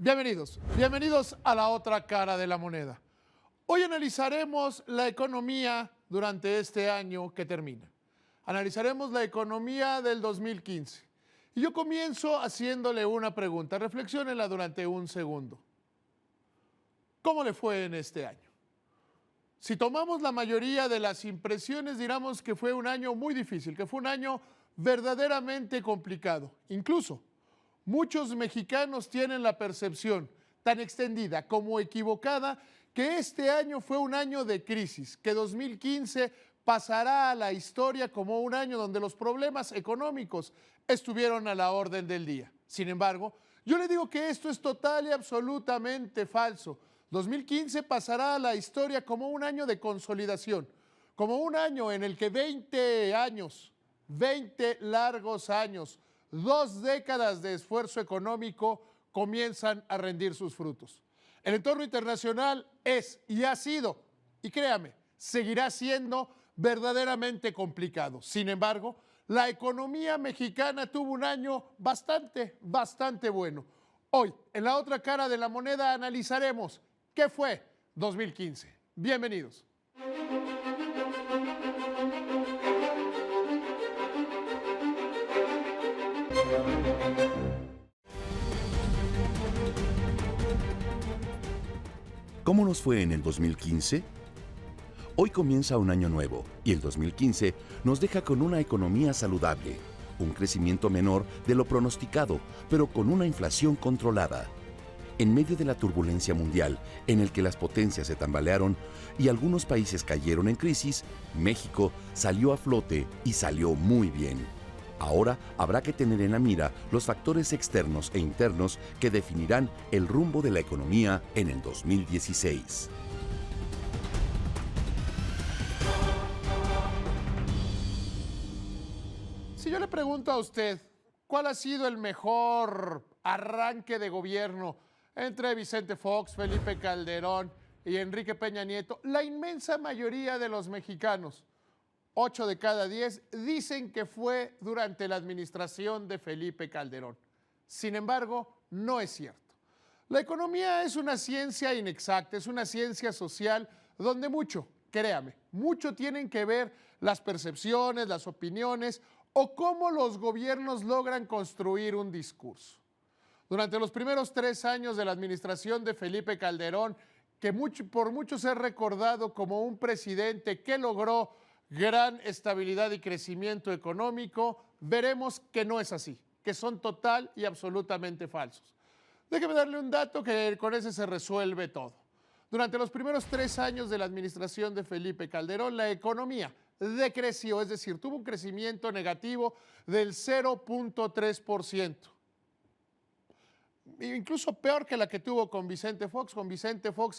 Bienvenidos a la otra cara de la moneda. Hoy analizaremos la economía durante este año que termina. Analizaremos la economía del 2015. Y yo comienzo haciéndole una pregunta. Reflexiónela durante un segundo. ¿Cómo le fue en este año? Si tomamos la mayoría de las impresiones, diremos que fue un año muy difícil, que fue un año verdaderamente complicado. Incluso, muchos mexicanos tienen la percepción tan extendida como equivocada que este año fue un año de crisis, que 2015 pasará a la historia como un año donde los problemas económicos estuvieron a la orden del día. Sin embargo, yo le digo que esto es total y absolutamente falso. 2015 pasará a la historia como un año de consolidación, como un año en el que 20 años, 20 largos años, 2 décadas de esfuerzo económico comienzan a rendir sus frutos. El entorno internacional es y ha sido, y créame, seguirá siendo verdaderamente complicado. Sin embargo, la economía mexicana tuvo un año bastante bueno. Hoy, en la otra cara de la moneda, analizaremos qué fue 2015. Bienvenidos. ¿Cómo nos fue en el 2015? Hoy comienza un año nuevo y el 2015 nos deja con una economía saludable, un crecimiento menor de lo pronosticado, pero con una inflación controlada. En medio de la turbulencia mundial, en el que las potencias se tambalearon y algunos países cayeron en crisis, México salió a flote y salió muy bien. Ahora habrá que tener en la mira los factores externos e internos que definirán el rumbo de la economía en el 2016. Si yo le pregunto a usted, ¿cuál ha sido el mejor arranque de gobierno entre Vicente Fox, Felipe Calderón y Enrique Peña Nieto? La inmensa mayoría de los mexicanos, 8 de cada 10, dicen que fue durante la administración de Felipe Calderón. Sin embargo, no es cierto. La economía es una ciencia inexacta, es una ciencia social donde mucho, créame, mucho tienen que ver las percepciones, las opiniones o cómo los gobiernos logran construir un discurso. Durante los primeros 3 años de la administración de Felipe Calderón, que por muchos es recordado como un presidente que logró gran estabilidad y crecimiento económico, veremos que no es así, que son total y absolutamente falsos. Déjeme darle un dato que con ese se resuelve todo. Durante los primeros 3 años de la administración de Felipe Calderón, la economía decreció, es decir, tuvo un crecimiento negativo del 0.3%. Incluso peor que la que tuvo con Vicente Fox,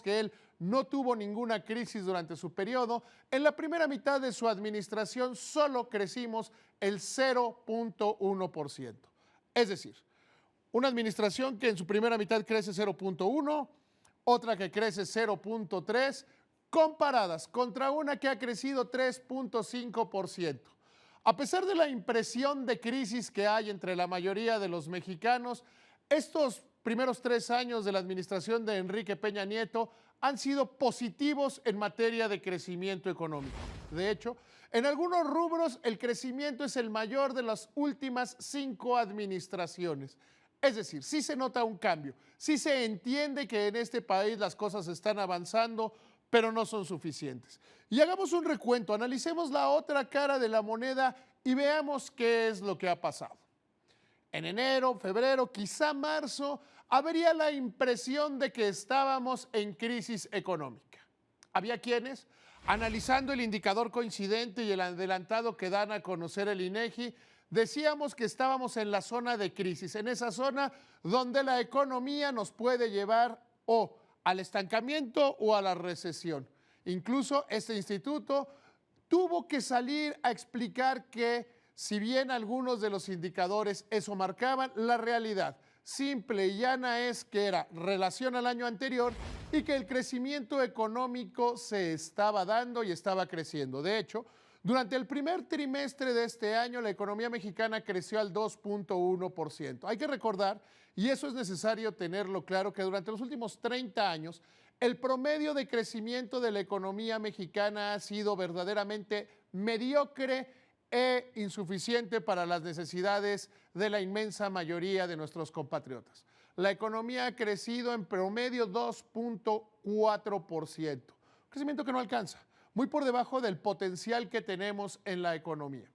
que él no tuvo ninguna crisis durante su periodo. En la primera mitad de su administración solo crecimos el 0.1%. Es decir, una administración que en su primera mitad crece 0.1, otra que crece 0.3, comparadas contra una que ha crecido 3.5%. A pesar de la impresión de crisis que hay entre la mayoría de los mexicanos, estos primeros 3 años de la administración de Enrique Peña Nieto han sido positivos en materia de crecimiento económico. De hecho, en algunos rubros el crecimiento es el mayor de las últimas 5 administraciones. Es decir, sí se nota un cambio, sí se entiende que en este país las cosas están avanzando, pero no son suficientes. Y hagamos un recuento, analicemos la otra cara de la moneda y veamos qué es lo que ha pasado. En enero, febrero, quizá marzo, habría la impresión de que estábamos en crisis económica. Había quienes, analizando el indicador coincidente y el adelantado que dan a conocer el INEGI, decíamos que estábamos en la zona de crisis, en esa zona donde la economía nos puede llevar o al estancamiento o a la recesión. Incluso este instituto tuvo que salir a explicar que si bien algunos de los indicadores eso marcaban, la realidad simple y llana es que era relación al año anterior y que el crecimiento económico se estaba dando y estaba creciendo. De hecho, Durante el primer trimestre de este año, la economía mexicana creció al 2.1%. Hay que recordar, y eso es necesario tenerlo claro, que durante los últimos 30 años, el promedio de crecimiento de la economía mexicana ha sido verdaderamente mediocre e insuficiente para las necesidades de la inmensa mayoría de nuestros compatriotas. La economía ha crecido en promedio 2.4%, crecimiento que no alcanza, muy por debajo del potencial que tenemos en la economía.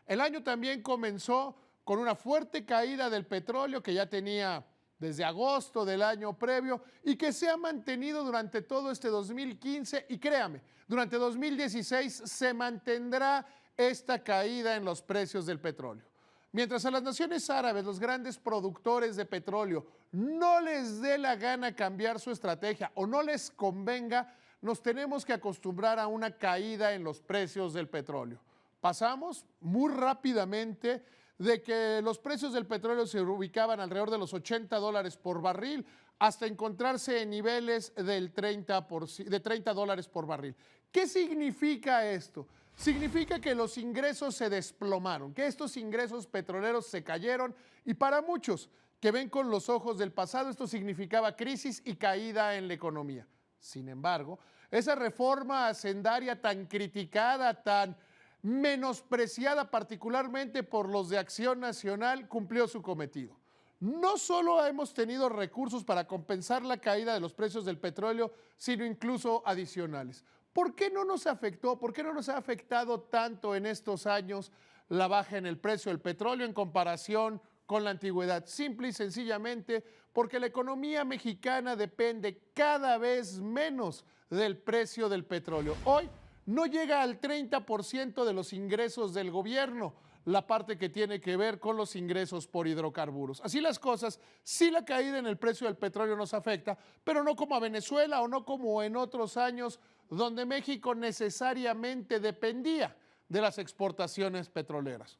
El año también comenzó con una fuerte caída del petróleo que ya tenía desde agosto del año previo y que se ha mantenido durante todo este 2015 y créame, durante 2016 se mantendrá esta caída en los precios del petróleo. Mientras a las naciones árabes, los grandes productores de petróleo, no les dé la gana cambiar su estrategia o no les convenga, nos tenemos que acostumbrar a una caída en los precios del petróleo. Pasamos muy rápidamente de que los precios del petróleo se ubicaban alrededor de los $80 por barril hasta encontrarse en niveles de $30 por barril. ¿Qué significa esto? Significa que los ingresos se desplomaron, que estos ingresos petroleros se cayeron y para muchos que ven con los ojos del pasado esto significaba crisis y caída en la economía. Sin embargo, esa reforma hacendaria tan criticada, tan menospreciada particularmente por los de Acción Nacional, cumplió su cometido. No solo hemos tenido recursos para compensar la caída de los precios del petróleo, sino incluso adicionales. ¿Por qué no nos afectó? ¿Por qué no nos ha afectado tanto en estos años la baja en el precio del petróleo en comparación con la antigüedad? Simple y sencillamente porque la economía mexicana depende cada vez menos del precio del petróleo. Hoy no llega al 30% de los ingresos del gobierno, la parte que tiene que ver con los ingresos por hidrocarburos. Así las cosas, sí la caída en el precio del petróleo nos afecta, pero no como a Venezuela o no como en otros años donde México necesariamente dependía de las exportaciones petroleras.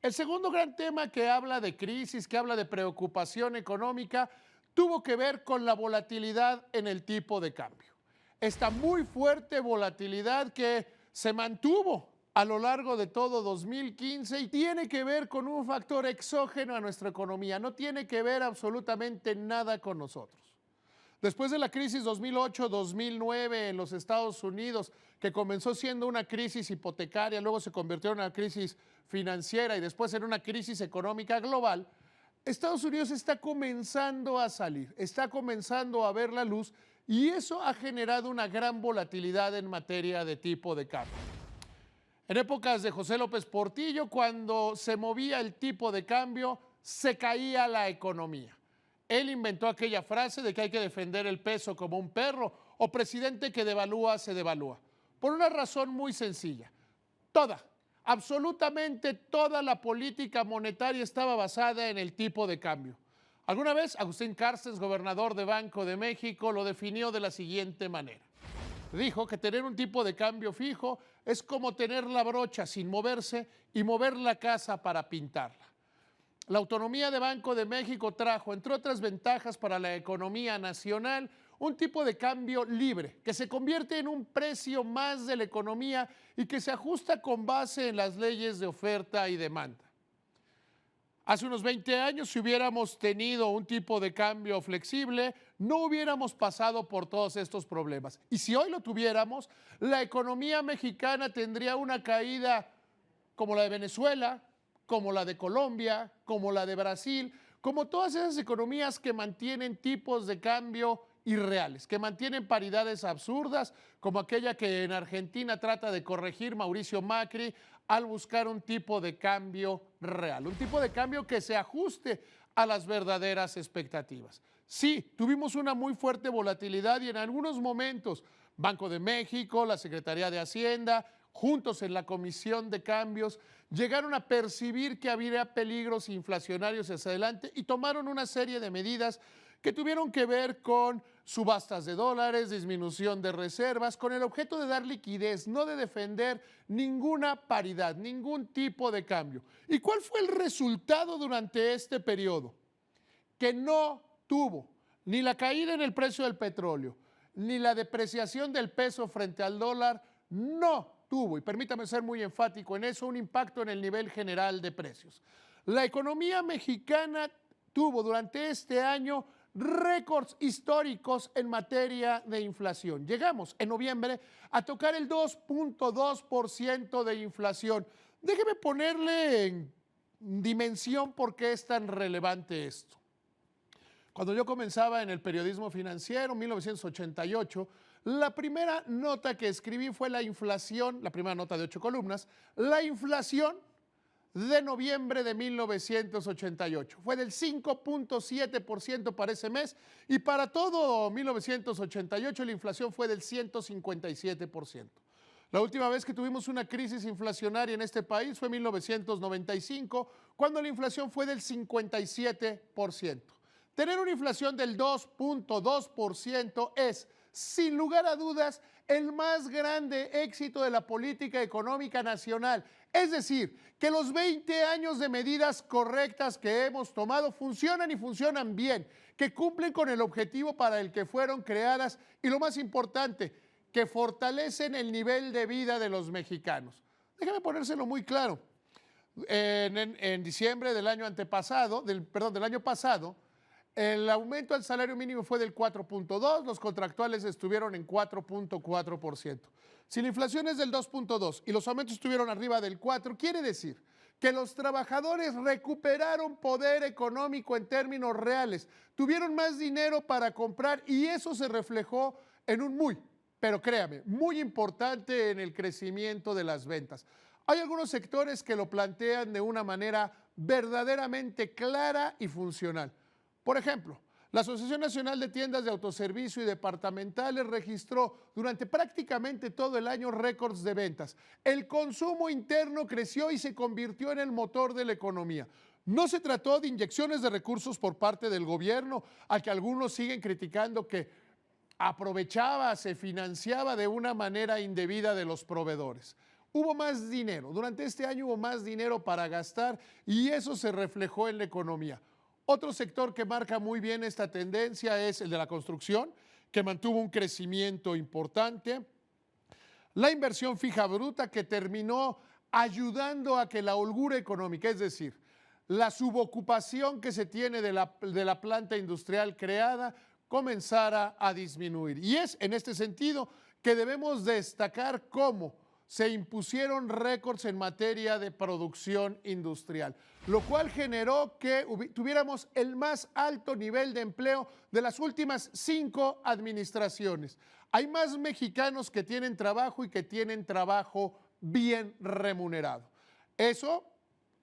El segundo gran tema que habla de crisis, que habla de preocupación económica, tuvo que ver con la volatilidad en el tipo de cambio. Esta muy fuerte volatilidad que se mantuvo a lo largo de todo 2015 y tiene que ver con un factor exógeno a nuestra economía, no tiene que ver absolutamente nada con nosotros. Después de la crisis 2008-2009 en los Estados Unidos, que comenzó siendo una crisis hipotecaria, luego se convirtió en una crisis financiera y después en una crisis económica global, Estados Unidos está comenzando a salir, está comenzando a ver la luz y eso ha generado una gran volatilidad en materia de tipo de cambio. En épocas de José López Portillo, cuando se movía el tipo de cambio, se caía la economía. Él inventó aquella frase de que hay que defender el peso como un perro o presidente que devalúa, se devalúa. Por una razón muy sencilla. Absolutamente toda la política monetaria estaba basada en el tipo de cambio. Alguna vez Agustín Carstens, gobernador de Banco de México, lo definió de la siguiente manera. Dijo que tener un tipo de cambio fijo es como tener la brocha sin moverse y mover la casa para pintarla. La autonomía de Banco de México trajo, entre otras ventajas para la economía nacional, un tipo de cambio libre, que se convierte en un precio más de la economía y que se ajusta con base en las leyes de oferta y demanda. Hace unos 20 años, si hubiéramos tenido un tipo de cambio flexible, no hubiéramos pasado por todos estos problemas. Y si hoy lo tuviéramos, la economía mexicana tendría una caída como la de Venezuela, como la de Colombia, como la de Brasil, como todas esas economías que mantienen tipos de cambio irreales, que mantienen paridades absurdas, como aquella que en Argentina trata de corregir Mauricio Macri al buscar un tipo de cambio real, un tipo de cambio que se ajuste a las verdaderas expectativas. Sí, tuvimos una muy fuerte volatilidad y en algunos momentos Banco de México, la Secretaría de Hacienda, juntos en la Comisión de Cambios, llegaron a percibir que había peligros inflacionarios hacia adelante y tomaron una serie de medidas que tuvieron que ver con subastas de dólares, disminución de reservas, con el objeto de dar liquidez, no de defender ninguna paridad, ningún tipo de cambio. ¿Y cuál fue el resultado durante este periodo? Que no tuvo ni la caída en el precio del petróleo, ni la depreciación del peso frente al dólar, no tuvo, y permítame ser muy enfático en eso, un impacto en el nivel general de precios. La economía mexicana tuvo durante este año récords históricos en materia de inflación. Llegamos en noviembre a tocar el 2.2% de inflación. Déjeme ponerle en dimensión por qué es tan relevante esto. Cuando yo comenzaba en el periodismo financiero, en 1988, la primera nota que escribí fue la inflación, la primera nota de 8 columnas, la inflación de noviembre de 1988. Fue del 5.7% para ese mes y para todo 1988 la inflación fue del 157%. La última vez que tuvimos una crisis inflacionaria en este país fue en 1995, cuando la inflación fue del 57%. Tener una inflación del 2.2% es, sin lugar a dudas, el más grande éxito de la política económica nacional. Es decir, que los 20 años de medidas correctas que hemos tomado funcionan y funcionan bien, que cumplen con el objetivo para el que fueron creadas y, lo más importante, que fortalecen el nivel de vida de los mexicanos. Déjame ponérselo muy claro. En diciembre del año antepasado, del año pasado, el aumento al salario mínimo fue del 4.2%, los contractuales estuvieron en 4.4%. Si la inflación es del 2.2% y los aumentos estuvieron arriba del 4%, quiere decir que los trabajadores recuperaron poder económico en términos reales, tuvieron más dinero para comprar y eso se reflejó en un pero créame, muy importante en el crecimiento de las ventas. Hay algunos sectores que lo plantean de una manera verdaderamente clara y funcional. Por ejemplo, la Asociación Nacional de Tiendas de Autoservicio y Departamentales registró durante prácticamente todo el año récords de ventas. El consumo interno creció y se convirtió en el motor de la economía. No se trató de inyecciones de recursos por parte del gobierno, al que algunos siguen criticando que aprovechaba, se financiaba de una manera indebida de los proveedores. Hubo más dinero, durante este año hubo más dinero para gastar y eso se reflejó en la economía. Otro sector que marca muy bien esta tendencia es el de la construcción, que mantuvo un crecimiento importante. La inversión fija bruta, que terminó ayudando a que la holgura económica, es decir, la subocupación que se tiene de la planta industrial creada, comenzara a disminuir. Y es en este sentido que debemos destacar cómo se impusieron récords en materia de producción industrial, lo cual generó que tuviéramos el más alto nivel de empleo de las últimas 5 administraciones. Hay más mexicanos que tienen trabajo y que tienen trabajo bien remunerado. Eso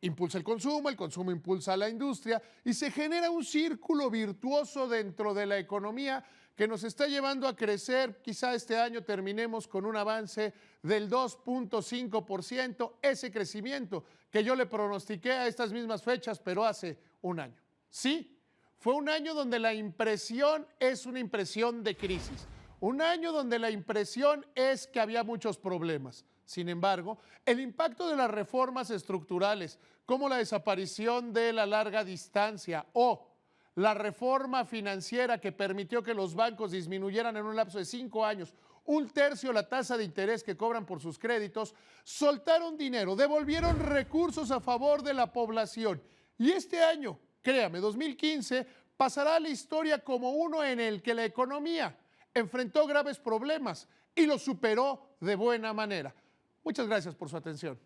impulsa el consumo impulsa la industria y se genera un círculo virtuoso dentro de la economía que nos está llevando a crecer. Quizá este año terminemos con un avance del 2.5%, ese crecimiento que yo le pronostiqué a estas mismas fechas, pero hace un año. Sí, fue un año donde la impresión es una impresión de crisis, un año donde la impresión es que había muchos problemas. Sin embargo, el impacto de las reformas estructurales, como la desaparición de la larga distancia o la reforma financiera que permitió que los bancos disminuyeran en un lapso de 5 años 1/3 la tasa de interés que cobran por sus créditos, soltaron dinero, devolvieron recursos a favor de la población. Y este año, créame, 2015, pasará a la historia como uno en el que la economía enfrentó graves problemas y los superó de buena manera. Muchas gracias por su atención.